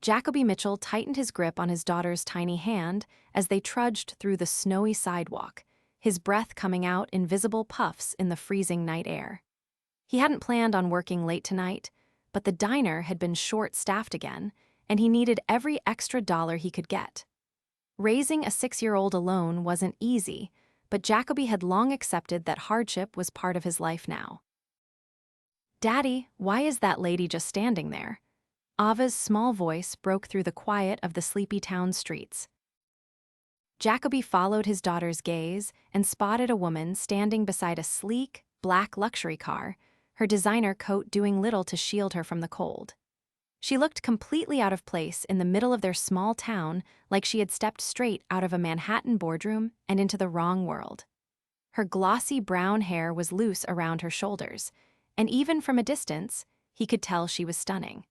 Jacoby Mitchell tightened his grip on his daughter's tiny hand as they trudged through the snowy sidewalk, his breath coming out in visible puffs in the freezing night air. He hadn't planned on working late tonight, but the diner had been short-staffed again, and he needed every extra dollar he could get. Raising a 6-year-old alone wasn't easy, but Jacoby had long accepted that hardship was part of his life now. "Daddy, why is that lady just standing there?" Ava's small voice broke through the quiet of the sleepy town streets. Jacoby followed his daughter's gaze and spotted a woman standing beside a sleek, black luxury car, her designer coat doing little to shield her from the cold. She looked completely out of place in the middle of their small town, like she had stepped straight out of a Manhattan boardroom and into the wrong world. Her glossy brown hair was loose around her shoulders, and even from a distance, he could tell she was stunning.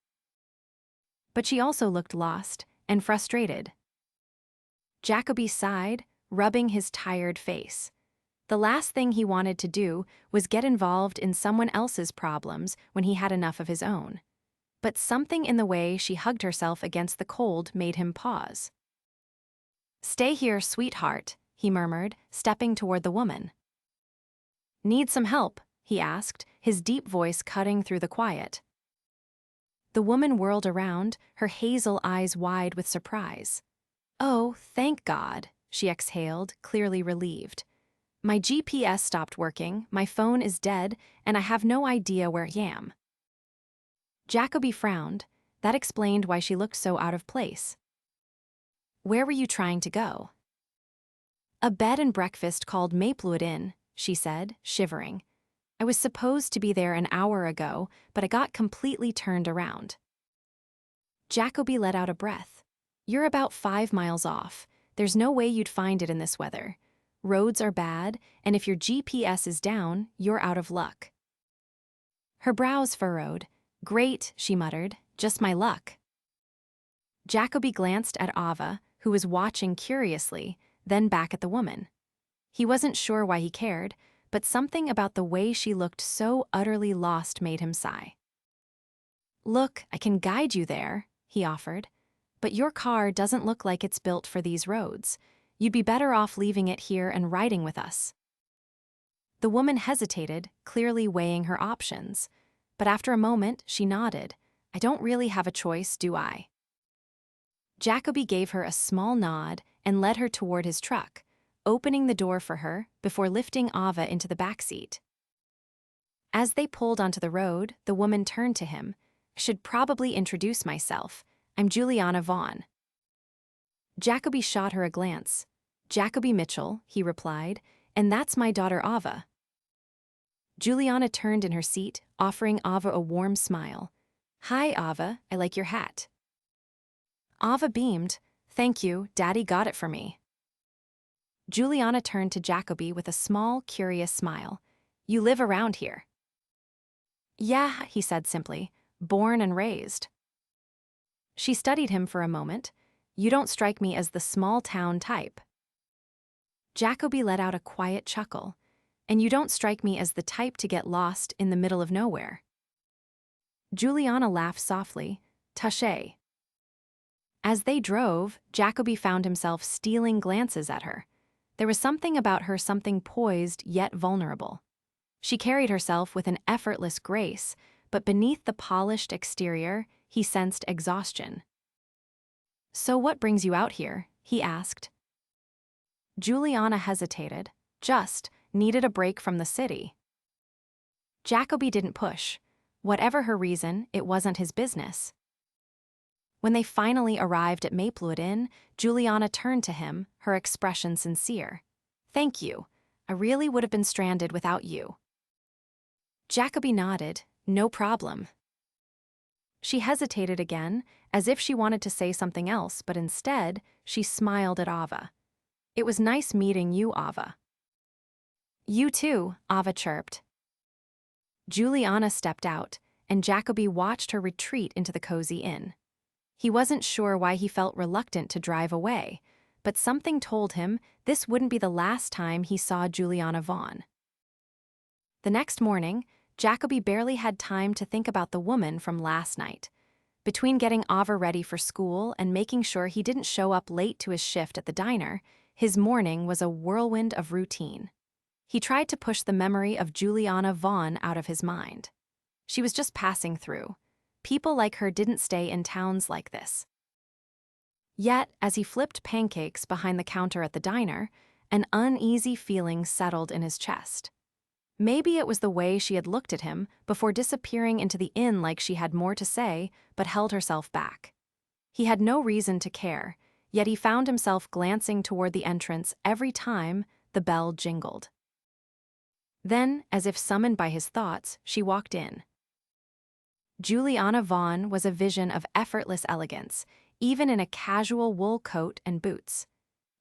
But she also looked lost and frustrated. Jacoby sighed, rubbing his tired face. The last thing he wanted to do was get involved in someone else's problems when he had enough of his own. But something in the way she hugged herself against the cold made him pause. "Stay here, sweetheart," he murmured, stepping toward the woman. "Need some help?" he asked, his deep voice cutting through the quiet. The woman whirled around, her hazel eyes wide with surprise. "Oh, thank God," she exhaled, clearly relieved. "My GPS stopped working, my phone is dead, and I have no idea where I am." Jacoby frowned. That explained why she looked so out of place. "Where were you trying to go?" "A bed and breakfast called Maplewood Inn," she said, shivering. "I was supposed to be there an hour ago, but I got completely turned around." Jacoby let out a breath. "You're about 5 miles off. There's no way you'd find it in this weather. Roads are bad, and if your GPS is down, you're out of luck." Her brows furrowed. "Great," she muttered, "just my luck." Jacoby glanced at Ava, who was watching curiously, then back at the woman. He wasn't sure why he cared, but something about the way she looked so utterly lost made him sigh. "Look, I can guide you there," he offered. "But your car doesn't look like it's built for these roads. You'd be better off leaving it here and riding with us." The woman hesitated, clearly weighing her options. But after a moment, she nodded. "I don't really have a choice, do I?" Jacoby gave her a small nod and led her toward his truck, opening the door for her before lifting Ava into the backseat. As they pulled onto the road, the woman turned to him. "I should probably introduce myself. I'm Juliana Vaughn." Jacoby shot her a glance. "Jacoby Mitchell," he replied, "and that's my daughter Ava." Juliana turned in her seat, offering Ava a warm smile. "Hi, Ava, I like your hat." Ava beamed. "Thank you, Daddy got it for me." Juliana turned to Jacoby with a small, curious smile. "You live around here?" "Yeah," he said simply, "born and raised." She studied him for a moment. "You don't strike me as the small-town type." Jacoby let out a quiet chuckle. "And you don't strike me as the type to get lost in the middle of nowhere." Juliana laughed softly. "Touché." As they drove, Jacoby found himself stealing glances at her. There was something about her, something poised yet vulnerable. She carried herself with an effortless grace, but beneath the polished exterior, he sensed exhaustion. "So what brings you out here?" he asked. Juliana hesitated. "Just needed a break from the city." Jacoby didn't push. Whatever her reason, it wasn't his business. When they finally arrived at Maplewood Inn, Juliana turned to him, her expression sincere. "Thank you. I really would have been stranded without you." Jacoby nodded. "No problem." She hesitated again, as if she wanted to say something else, but instead, she smiled at Ava. "It was nice meeting you, Ava." "You too," Ava chirped. Juliana stepped out, and Jacoby watched her retreat into the cozy inn. He wasn't sure why he felt reluctant to drive away, but something told him this wouldn't be the last time he saw Juliana Vaughn. The next morning, Jacoby barely had time to think about the woman from last night. Between getting Ava ready for school and making sure he didn't show up late to his shift at the diner, his morning was a whirlwind of routine. He tried to push the memory of Juliana Vaughn out of his mind. She was just passing through. People like her didn't stay in towns like this. Yet, as he flipped pancakes behind the counter at the diner, an uneasy feeling settled in his chest. Maybe it was the way she had looked at him before disappearing into the inn like she had more to say, but held herself back. He had no reason to care, yet he found himself glancing toward the entrance every time the bell jingled. Then, as if summoned by his thoughts, she walked in. Juliana Vaughn was a vision of effortless elegance, even in a casual wool coat and boots.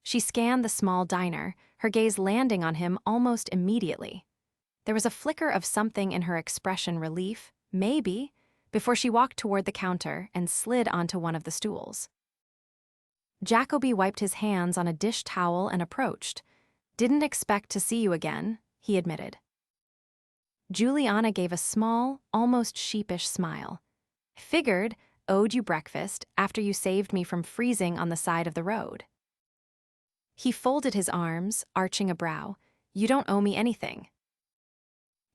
She scanned the small diner, her gaze landing on him almost immediately. There was a flicker of something in her expression, relief, maybe, before she walked toward the counter and slid onto one of the stools. Jacoby wiped his hands on a dish towel and approached. "Didn't expect to see you again," he admitted. Juliana gave a small, almost sheepish smile. "Figured, owed you breakfast after you saved me from freezing on the side of the road." He folded his arms, arching a brow. "You don't owe me anything."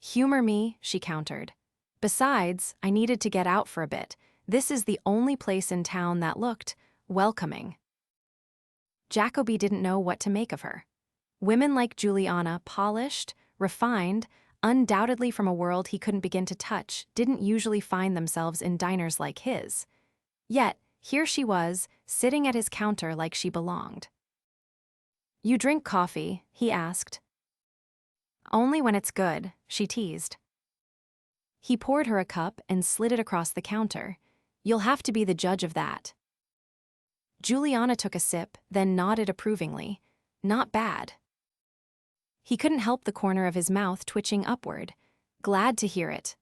"Humor me," she countered. "Besides, I needed to get out for a bit. This is the only place in town that looked welcoming." Jacoby didn't know what to make of her. Women like Juliana, polished, refined, undoubtedly from a world he couldn't begin to touch, didn't usually find themselves in diners like his. Yet, here she was, sitting at his counter like she belonged. "You drink coffee?" he asked. "Only when it's good," she teased. He poured her a cup and slid it across the counter. "You'll have to be the judge of that." Juliana took a sip, then nodded approvingly. "Not bad." He couldn't help the corner of his mouth twitching upward. "Glad to hear it."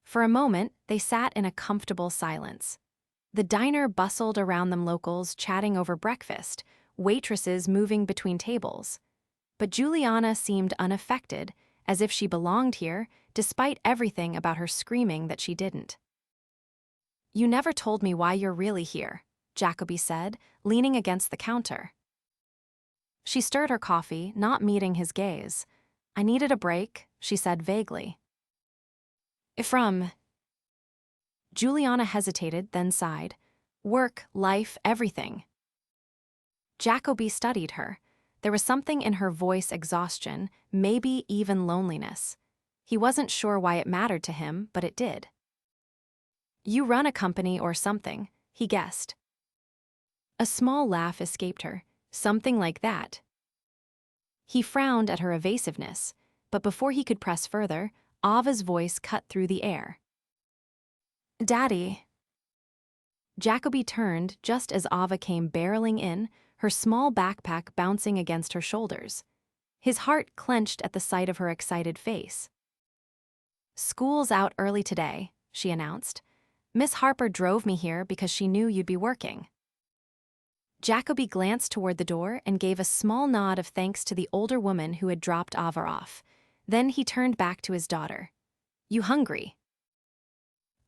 For a moment, they sat in a comfortable silence. The diner bustled around them, locals chatting over breakfast, waitresses moving between tables. But Juliana seemed unaffected, as if she belonged here, despite everything about her screaming that she didn't. "You never told me why you're really here," Jacoby said, leaning against the counter. She stirred her coffee, not meeting his gaze. "I needed a break," she said vaguely. "From?" Juliana hesitated, then sighed. "Work, life, everything." Jacoby studied her. There was something in her voice, exhaustion, maybe even loneliness. He wasn't sure why it mattered to him, but it did. "You run a company or something," he guessed. A small laugh escaped her. "Something like that." He frowned at her evasiveness, but before he could press further, Ava's voice cut through the air. "Daddy." Jacoby turned just as Ava came barreling in, her small backpack bouncing against her shoulders. His heart clenched at the sight of her excited face. "School's out early today," she announced. "Miss Harper drove me here because she knew you'd be working." Jacoby glanced toward the door and gave a small nod of thanks to the older woman who had dropped Ava off. Then he turned back to his daughter. "You hungry?"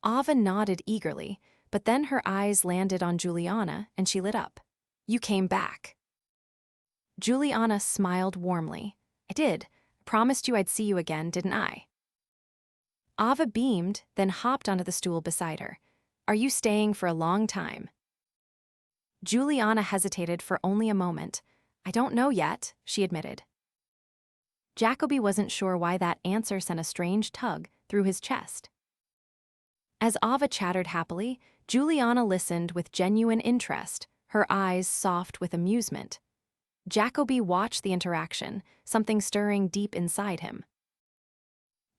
Ava nodded eagerly, but then her eyes landed on Juliana and she lit up. "You came back." Juliana smiled warmly. "I did. Promised you I'd see you again, didn't I?" Ava beamed, then hopped onto the stool beside her. "Are you staying for a long time?" Juliana hesitated for only a moment. "I don't know yet," she admitted. Jacoby wasn't sure why that answer sent a strange tug through his chest. As Ava chattered happily, Juliana listened with genuine interest, her eyes soft with amusement. Jacoby watched the interaction, something stirring deep inside him.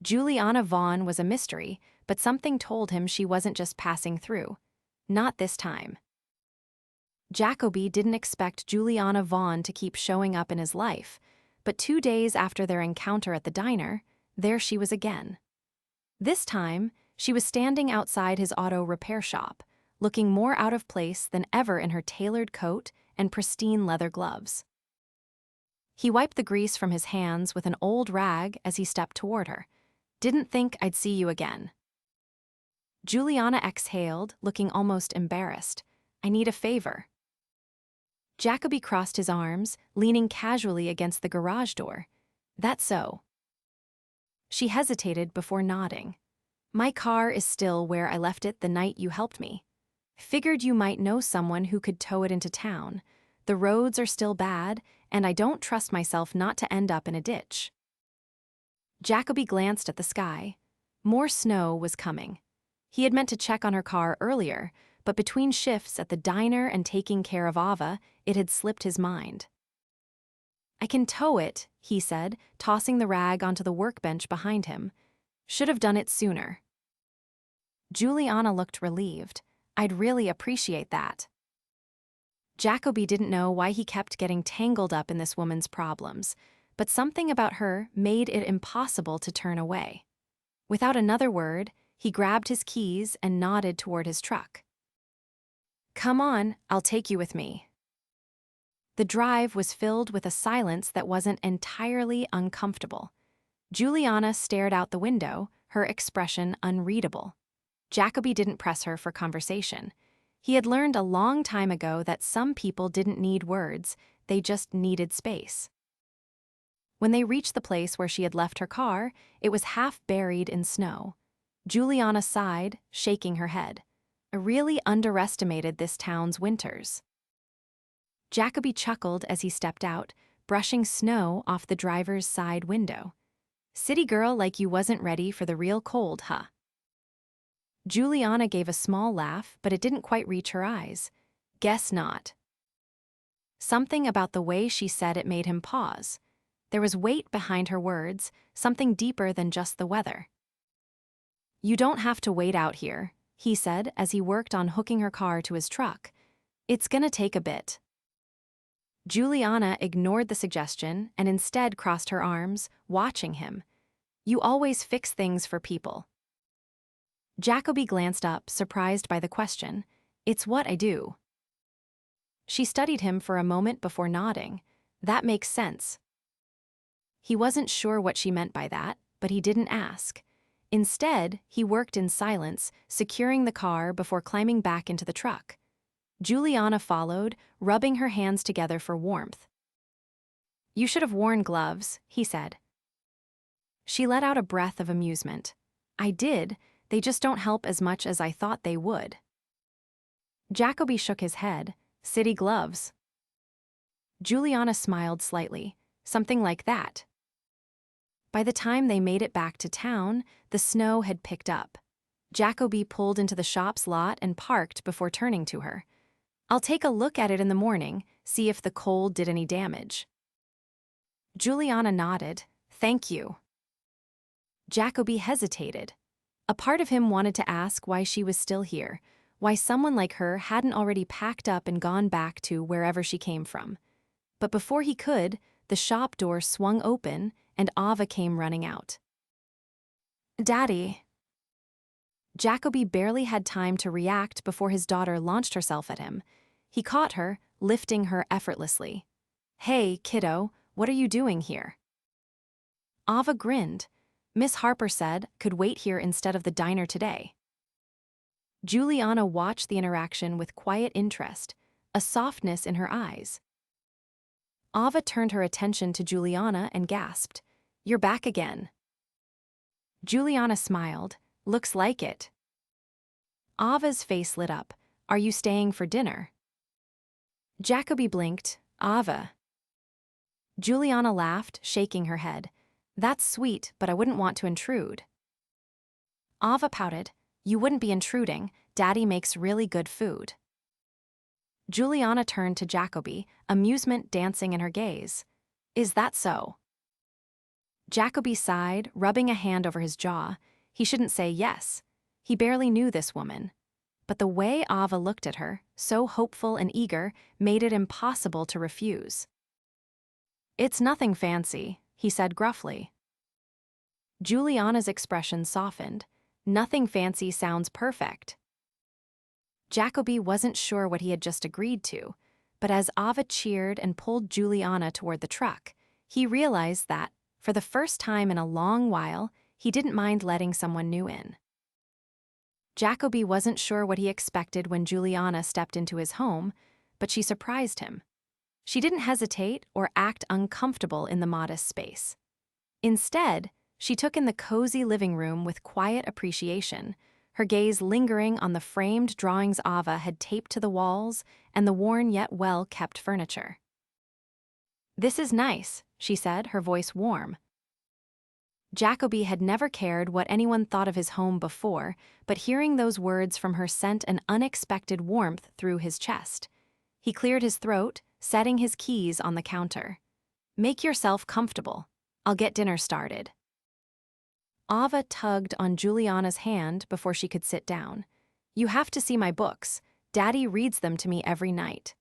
Juliana Vaughn was a mystery, but something told him she wasn't just passing through. Not this time. Jacoby didn't expect Juliana Vaughn to keep showing up in his life, but 2 days after their encounter at the diner, there she was again. This time, she was standing outside his auto repair shop, looking more out of place than ever in her tailored coat and pristine leather gloves. He wiped the grease from his hands with an old rag as he stepped toward her. "Didn't think I'd see you again." Juliana exhaled, looking almost embarrassed. I need a favor. Jacoby crossed his arms, leaning casually against the garage door. That's so. She hesitated before nodding. My car is still where I left it the night you helped me. Figured you might know someone who could tow it into town. The roads are still bad, and I don't trust myself not to end up in a ditch. Jacoby glanced at the sky. More snow was coming. He had meant to check on her car earlier, but between shifts at the diner and taking care of Ava, it had slipped his mind. I can tow it, he said, tossing the rag onto the workbench behind him. Should have done it sooner. Juliana looked relieved. I'd really appreciate that. Jacoby didn't know why he kept getting tangled up in this woman's problems, but something about her made it impossible to turn away. Without another word, he grabbed his keys and nodded toward his truck. Come on, I'll take you with me. The drive was filled with a silence that wasn't entirely uncomfortable. Juliana stared out the window, her expression unreadable. Jacoby didn't press her for conversation. He had learned a long time ago that some people didn't need words, they just needed space. When they reached the place where she had left her car, it was half buried in snow. Juliana sighed, shaking her head. I really underestimated this town's winters. Jacoby chuckled as he stepped out, brushing snow off the driver's side window. City girl like you wasn't ready for the real cold, huh? Juliana gave a small laugh, but it didn't quite reach her eyes. Guess not. Something about the way she said it made him pause. There was weight behind her words, something deeper than just the weather. You don't have to wait out here, he said as he worked on hooking her car to his truck. It's gonna take a bit. Juliana ignored the suggestion and instead crossed her arms, watching him. You always fix things for people. Jacoby glanced up, surprised by the question. It's what I do. She studied him for a moment before nodding. That makes sense. He wasn't sure what she meant by that, but he didn't ask. Instead, he worked in silence, securing the car before climbing back into the truck. Juliana followed, rubbing her hands together for warmth. You should have worn gloves, he said. She let out a breath of amusement. I did, they just don't help as much as I thought they would. Jacoby shook his head. City gloves. Juliana smiled slightly. Something like that. By the time they made it back to town, the snow had picked up. Jacoby pulled into the shop's lot and parked before turning to her. I'll take a look at it in the morning, see if the cold did any damage. Juliana nodded. Thank you. Jacoby hesitated. A part of him wanted to ask why she was still here, why someone like her hadn't already packed up and gone back to wherever she came from. But before he could, the shop door swung open and Ava came running out. Daddy. Jacoby barely had time to react before his daughter launched herself at him. He caught her, lifting her effortlessly. Hey, kiddo, what are you doing here? Ava grinned. Miss Harper said could wait here instead of the diner today. Juliana watched the interaction with quiet interest, a softness in her eyes. Ava turned her attention to Juliana and gasped, You're back again. Juliana smiled. Looks like it. Ava's face lit up. Are you staying for dinner? Jacoby blinked. Ava. Juliana laughed, shaking her head. That's sweet, but I wouldn't want to intrude. Ava pouted. You wouldn't be intruding. Daddy makes really good food. Juliana turned to Jacoby, amusement dancing in her gaze. Is that so? Jacoby sighed, rubbing a hand over his jaw. He shouldn't say yes. He barely knew this woman. But the way Ava looked at her, so hopeful and eager, made it impossible to refuse. It's nothing fancy, he said gruffly. Juliana's expression softened. Nothing fancy sounds perfect. Jacoby wasn't sure what he had just agreed to, but as Ava cheered and pulled Juliana toward the truck, he realized that, for the first time in a long while, he didn't mind letting someone new in. Jacoby wasn't sure what he expected when Juliana stepped into his home, but she surprised him. She didn't hesitate or act uncomfortable in the modest space. Instead, she took in the cozy living room with quiet appreciation, her gaze lingering on the framed drawings Ava had taped to the walls and the worn yet well-kept furniture. "This is nice," she said, her voice warm. Jacoby had never cared what anyone thought of his home before, but hearing those words from her sent an unexpected warmth through his chest. He cleared his throat, setting his keys on the counter. "Make yourself comfortable. I'll get dinner started." Ava tugged on Juliana's hand before she could sit down. "You have to see my books. Daddy reads them to me every night."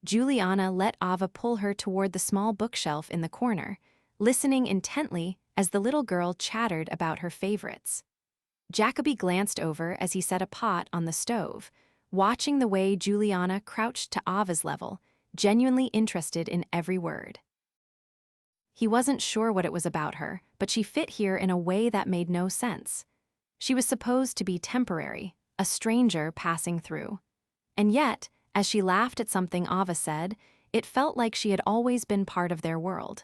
Juliana let Ava pull her toward the small bookshelf in the corner, listening intently as the little girl chattered about her favorites. Jacoby glanced over as he set a pot on the stove, watching the way Juliana crouched to Ava's level, genuinely interested in every word. He wasn't sure what it was about her, but she fit here in a way that made no sense. She was supposed to be temporary, a stranger passing through. And yet, as she laughed at something Ava said, it felt like she had always been part of their world.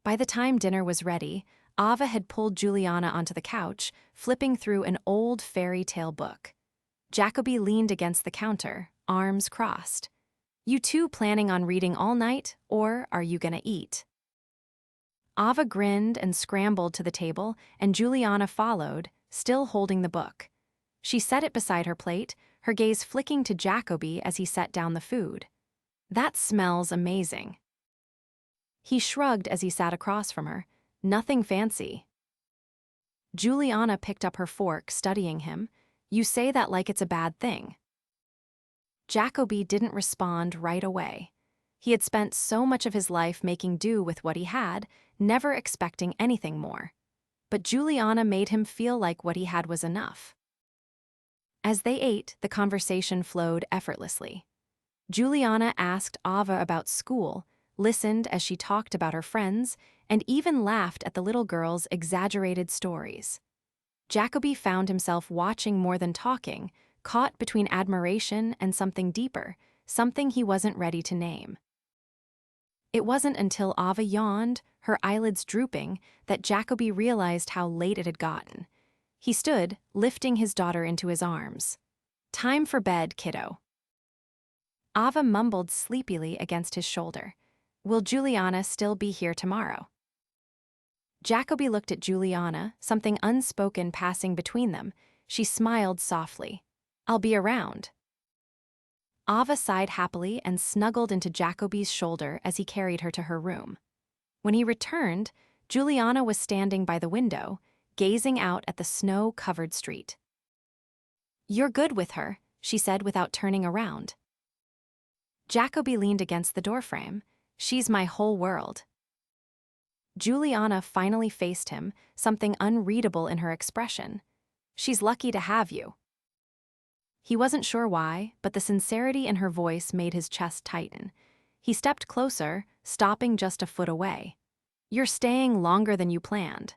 By the time dinner was ready, Ava had pulled Juliana onto the couch, flipping through an old fairy tale book. Jacoby leaned against the counter, arms crossed. "You two planning on reading all night, or are you gonna eat?" Ava grinned and scrambled to the table, and Juliana followed, still holding the book. She set it beside her plate, her gaze flicking to Jacoby as he set down the food. "That smells amazing." He shrugged as he sat across from her. "Nothing fancy." Juliana picked up her fork, studying him. "You say that like it's a bad thing." Jacoby didn't respond right away. He had spent so much of his life making do with what he had, never expecting anything more. But Juliana made him feel like what he had was enough. As they ate, the conversation flowed effortlessly. Juliana asked Ava about school, listened as she talked about her friends, and even laughed at the little girl's exaggerated stories. Jacoby found himself watching more than talking, caught between admiration and something deeper, something he wasn't ready to name. It wasn't until Ava yawned, her eyelids drooping, that Jacoby realized how late it had gotten. He stood, lifting his daughter into his arms. "Time for bed, kiddo." Ava mumbled sleepily against his shoulder. "Will Juliana still be here tomorrow?" Jacoby looked at Juliana, something unspoken passing between them. She smiled softly. "I'll be around." Ava sighed happily and snuggled into Jacoby's shoulder as he carried her to her room. When he returned, Juliana was standing by the window, gazing out at the snow-covered street. "You're good with her," she said without turning around. Jacoby leaned against the doorframe. "She's my whole world." Juliana finally faced him, something unreadable in her expression. "She's lucky to have you." He wasn't sure why, but the sincerity in her voice made his chest tighten. He stepped closer, stopping just a foot away. "You're staying longer than you planned."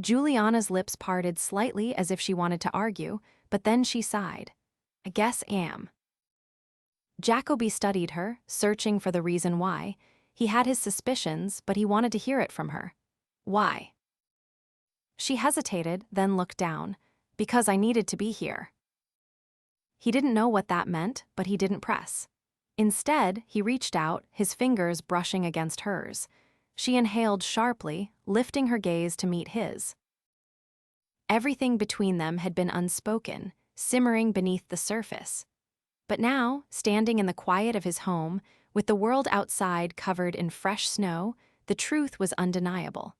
Juliana's lips parted slightly as if she wanted to argue, but then she sighed. "I guess am." Jacoby studied her, searching for the reason why. He had his suspicions, but he wanted to hear it from her. "Why?" She hesitated, then looked down. "Because I needed to be here." He didn't know what that meant, but he didn't press. Instead, he reached out, his fingers brushing against hers. She inhaled sharply, lifting her gaze to meet his. Everything between them had been unspoken, simmering beneath the surface. But now, standing in the quiet of his home, with the world outside covered in fresh snow, the truth was undeniable.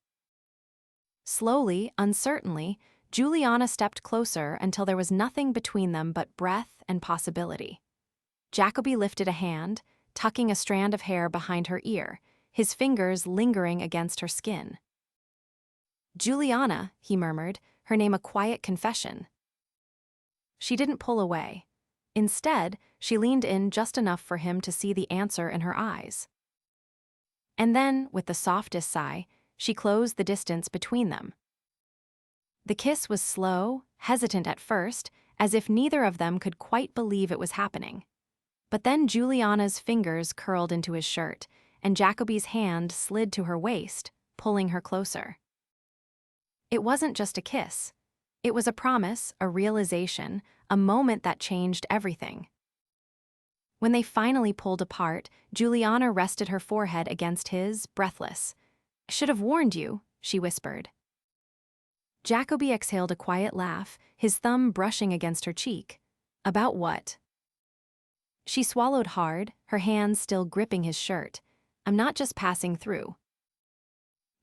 Slowly, uncertainly, Juliana stepped closer until there was nothing between them but breath and possibility. Jacoby lifted a hand, tucking a strand of hair behind her ear, his fingers lingering against her skin. "Juliana," he murmured, her name a quiet confession. She didn't pull away. Instead, she leaned in just enough for him to see the answer in her eyes. And then, with the softest sigh, she closed the distance between them. The kiss was slow, hesitant at first, as if neither of them could quite believe it was happening. But then Juliana's fingers curled into his shirt, and Jacoby's hand slid to her waist, pulling her closer. It wasn't just a kiss. It was a promise, a realization, a moment that changed everything. When they finally pulled apart, Juliana rested her forehead against his, breathless. "I should have warned you," she whispered. Jacoby exhaled a quiet laugh, his thumb brushing against her cheek. "About what?" She swallowed hard, her hands still gripping his shirt. "I'm not just passing through."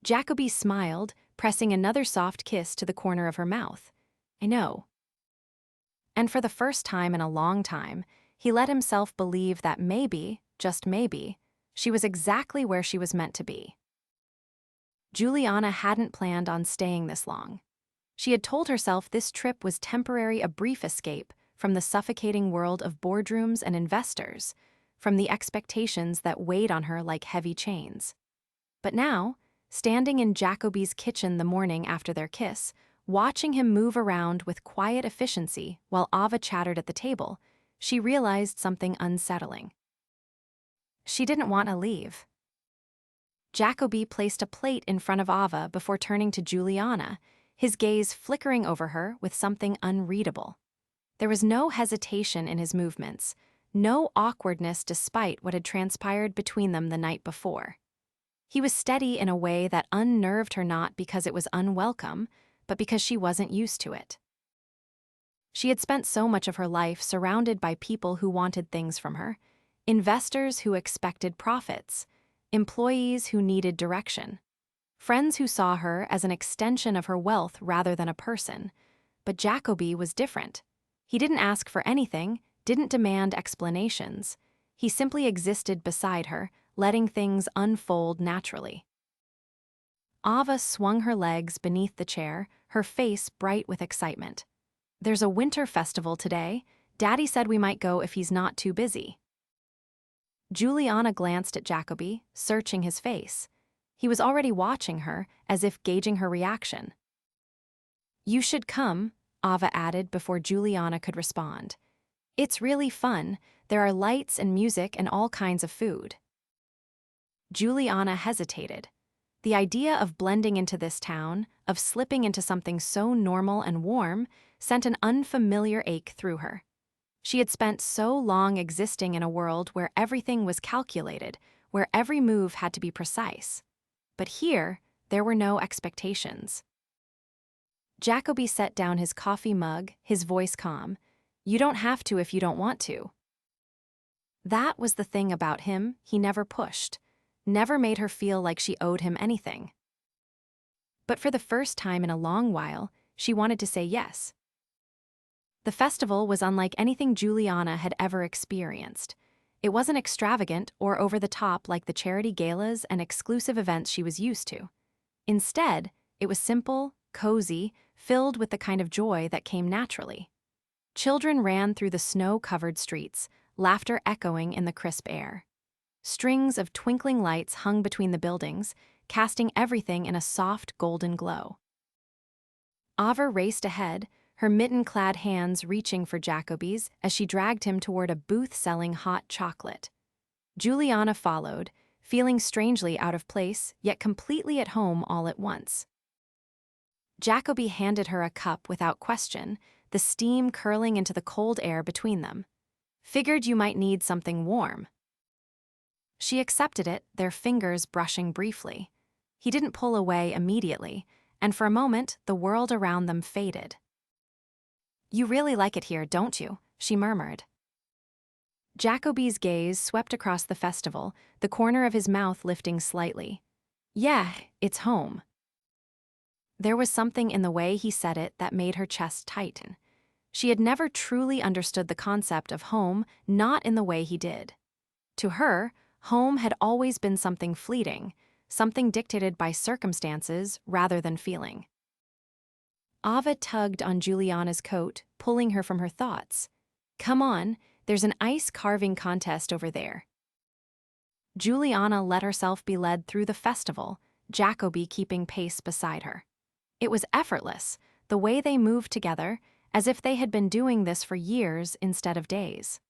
Jacoby smiled, pressing another soft kiss to the corner of her mouth. "I know." And for the first time in a long time, he let himself believe that maybe, just maybe, she was exactly where she was meant to be. Juliana hadn't planned on staying this long. She had told herself this trip was temporary, a brief escape from the suffocating world of boardrooms and investors, from the expectations that weighed on her like heavy chains. But now, standing in Jacoby's kitchen the morning after their kiss, watching him move around with quiet efficiency while Ava chattered at the table, she realized something unsettling. She didn't want to leave. Jacoby placed a plate in front of Ava before turning to Juliana, his gaze flickering over her with something unreadable. There was no hesitation in his movements, no awkwardness despite what had transpired between them the night before. He was steady in a way that unnerved her, not because it was unwelcome, but because she wasn't used to it. She had spent so much of her life surrounded by people who wanted things from her, investors who expected profits, employees who needed direction, friends who saw her as an extension of her wealth rather than a person. But Jacoby was different. He didn't ask for anything, didn't demand explanations. He simply existed beside her, letting things unfold naturally. Ava swung her legs beneath the chair, her face bright with excitement. "There's a winter festival today. Daddy said we might go if he's not too busy." Juliana glanced at Jacoby, searching his face. He was already watching her, as if gauging her reaction. "You should come," Ava added before Juliana could respond. "It's really fun. There are lights and music and all kinds of food." Juliana hesitated. The idea of blending into this town, of slipping into something so normal and warm, sent an unfamiliar ache through her. She had spent so long existing in a world where everything was calculated, where every move had to be precise. But here, there were no expectations. Jacoby set down his coffee mug, his voice calm. "You don't have to if you don't want to." That was the thing about him, he never pushed, never made her feel like she owed him anything. But for the first time in a long while, she wanted to say yes. The festival was unlike anything Juliana had ever experienced. It wasn't extravagant or over the top like the charity galas and exclusive events she was used to. Instead, it was simple, cozy, filled with the kind of joy that came naturally. Children ran through the snow-covered streets, laughter echoing in the crisp air. Strings of twinkling lights hung between the buildings, casting everything in a soft golden glow. Ava raced ahead, her mitten-clad hands reaching for Jacoby's as she dragged him toward a booth selling hot chocolate. Juliana followed, feeling strangely out of place, yet completely at home all at once. Jacoby handed her a cup without question, the steam curling into the cold air between them. "Figured you might need something warm." She accepted it, their fingers brushing briefly. He didn't pull away immediately, and for a moment the world around them faded. "You really like it here, don't you?" she murmured. Jacoby's gaze swept across the festival, the corner of his mouth lifting slightly. "Yeah, it's home." There was something in the way he said it that made her chest tighten. She had never truly understood the concept of home, not in the way he did. To her, home had always been something fleeting, something dictated by circumstances rather than feeling. Ava tugged on Juliana's coat, pulling her from her thoughts. "Come on, there's an ice carving contest over there." Juliana let herself be led through the festival, Jacoby keeping pace beside her. It was effortless, the way they moved together, as if they had been doing this for years instead of days.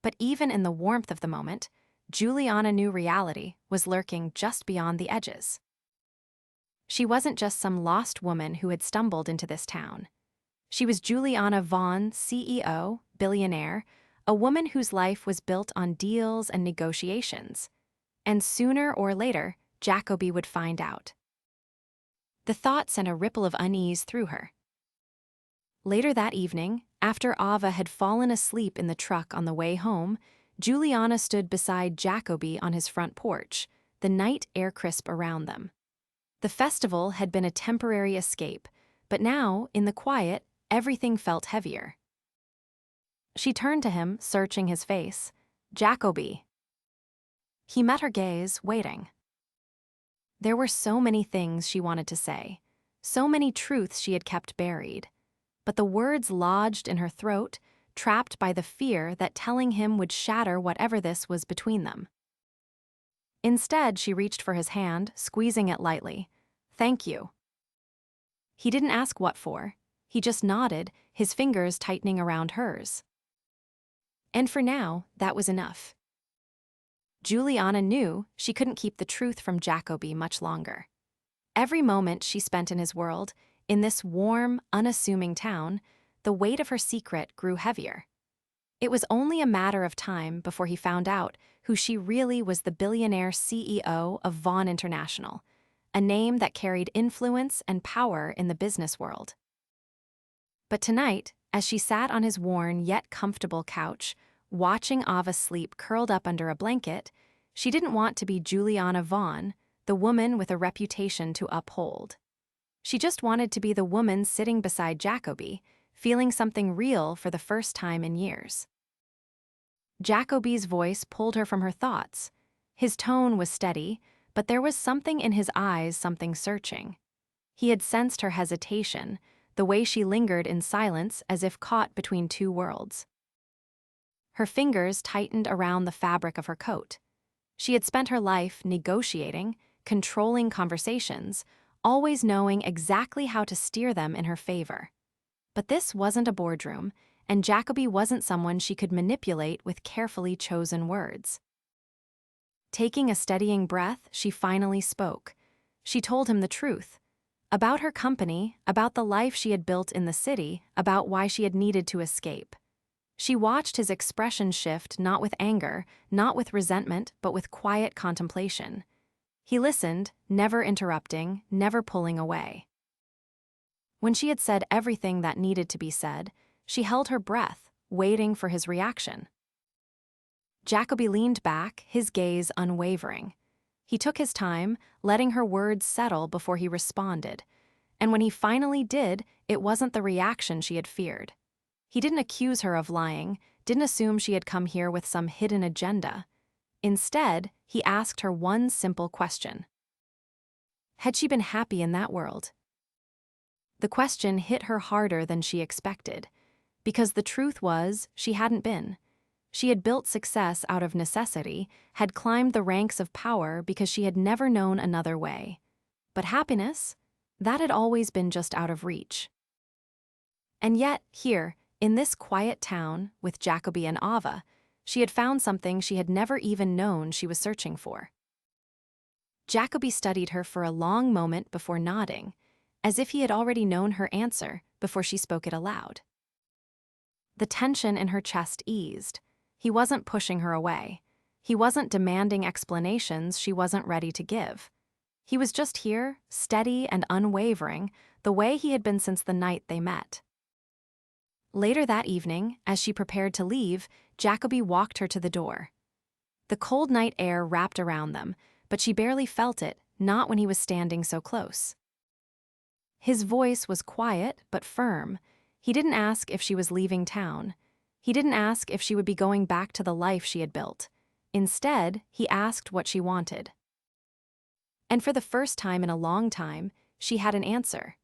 But even in the warmth of the moment, Juliana knew reality was lurking just beyond the edges. She wasn't just some lost woman who had stumbled into this town. She was Juliana Vaughn, CEO, billionaire, a woman whose life was built on deals and negotiations. And sooner or later, Jacoby would find out. The thought sent a ripple of unease through her. Later that evening, after Ava had fallen asleep in the truck on the way home, Juliana stood beside Jacoby on his front porch, the night air crisp around them. The festival had been a temporary escape, but now, in the quiet, everything felt heavier. She turned to him, searching his face. "Jacoby." He met her gaze, waiting. There were so many things she wanted to say, so many truths she had kept buried, but the words lodged in her throat, trapped by the fear that telling him would shatter whatever this was between them. Instead, she reached for his hand, squeezing it lightly. "Thank you." He didn't ask what for. He just nodded, his fingers tightening around hers. And for now, that was enough. Juliana knew she couldn't keep the truth from Jacoby much longer. Every moment she spent in his world, in this warm, unassuming town, the weight of her secret grew heavier. It was only a matter of time before he found out who she really was, the billionaire CEO of Vaughn International, a name that carried influence and power in the business world. But tonight, as she sat on his worn yet comfortable couch, watching Ava sleep curled up under a blanket, she didn't want to be Juliana Vaughn, the woman with a reputation to uphold. She just wanted to be the woman sitting beside Jacoby, feeling something real for the first time in years. Jacoby's voice pulled her from her thoughts. His tone was steady, but there was something in his eyes, something searching. He had sensed her hesitation, the way she lingered in silence as if caught between two worlds. Her fingers tightened around the fabric of her coat. She had spent her life negotiating, controlling conversations, always knowing exactly how to steer them in her favor. But this wasn't a boardroom, and Jacoby wasn't someone she could manipulate with carefully chosen words. Taking a steadying breath, she finally spoke. She told him the truth. About her company, about the life she had built in the city, about why she had needed to escape. She watched his expression shift, not with anger, not with resentment, but with quiet contemplation. He listened, never interrupting, never pulling away. When she had said everything that needed to be said, she held her breath, waiting for his reaction. Jacoby leaned back, his gaze unwavering. He took his time, letting her words settle before he responded. And when he finally did, it wasn't the reaction she had feared. He didn't accuse her of lying, didn't assume she had come here with some hidden agenda. Instead, he asked her one simple question. Had she been happy in that world? The question hit her harder than she expected, because the truth was she hadn't been. She had built success out of necessity, had climbed the ranks of power because she had never known another way. But happiness? That had always been just out of reach. And yet, here, in this quiet town, with Jacoby and Ava, she had found something she had never even known she was searching for. Jacoby studied her for a long moment before nodding, as if he had already known her answer before she spoke it aloud. The tension in her chest eased. He wasn't pushing her away. He wasn't demanding explanations she wasn't ready to give. He was just here, steady and unwavering, the way he had been since the night they met. Later that evening, as she prepared to leave, Jacoby walked her to the door. The cold night air wrapped around them, but she barely felt it, not when he was standing so close. His voice was quiet but firm. He didn't ask if she was leaving town. He didn't ask if she would be going back to the life she had built. Instead, he asked what she wanted. And for the first time in a long time, she had an answer.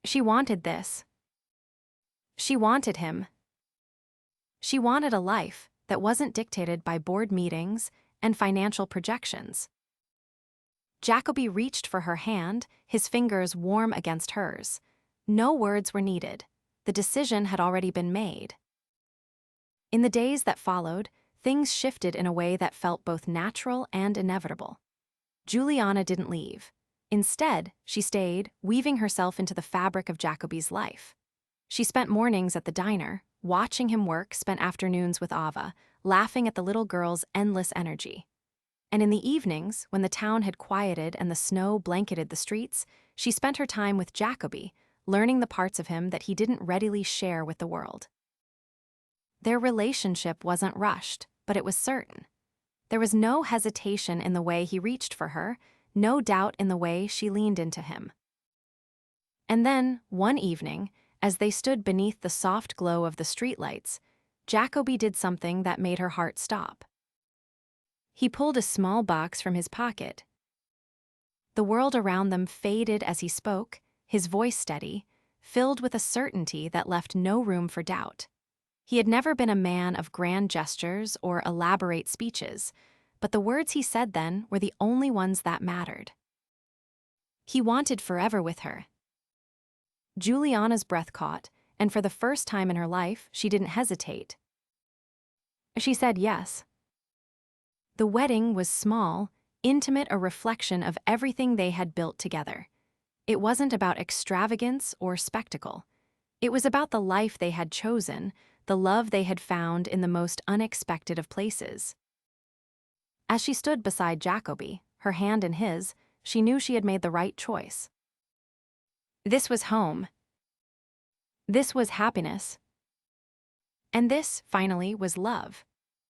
She wanted this. She wanted him. She wanted a life that wasn't dictated by board meetings and financial projections. Jacoby reached for her hand, his fingers warm against hers. No words were needed. The decision had already been made. In the days that followed, things shifted in a way that felt both natural and inevitable. Juliana didn't leave. Instead, she stayed, weaving herself into the fabric of Jacoby's life. She spent mornings at the diner, watching him work, spent afternoons with Ava, laughing at the little girl's endless energy. And in the evenings, when the town had quieted and the snow blanketed the streets, she spent her time with Jacoby, learning the parts of him that he didn't readily share with the world. Their relationship wasn't rushed, but it was certain. There was no hesitation in the way he reached for her, no doubt in the way she leaned into him. And then, one evening, as they stood beneath the soft glow of the streetlights, Jacoby did something that made her heart stop. He pulled a small box from his pocket. The world around them faded as he spoke, his voice steady, filled with a certainty that left no room for doubt. He had never been a man of grand gestures or elaborate speeches, but the words he said then were the only ones that mattered. He wanted forever with her. Juliana's breath caught, and for the first time in her life, she didn't hesitate. She said yes. The wedding was small, intimate, a reflection of everything they had built together. It wasn't about extravagance or spectacle. It was about the life they had chosen, the love they had found in the most unexpected of places. As she stood beside Jacoby, her hand in his, she knew she had made the right choice. This was home. This was happiness. And this, finally, was love.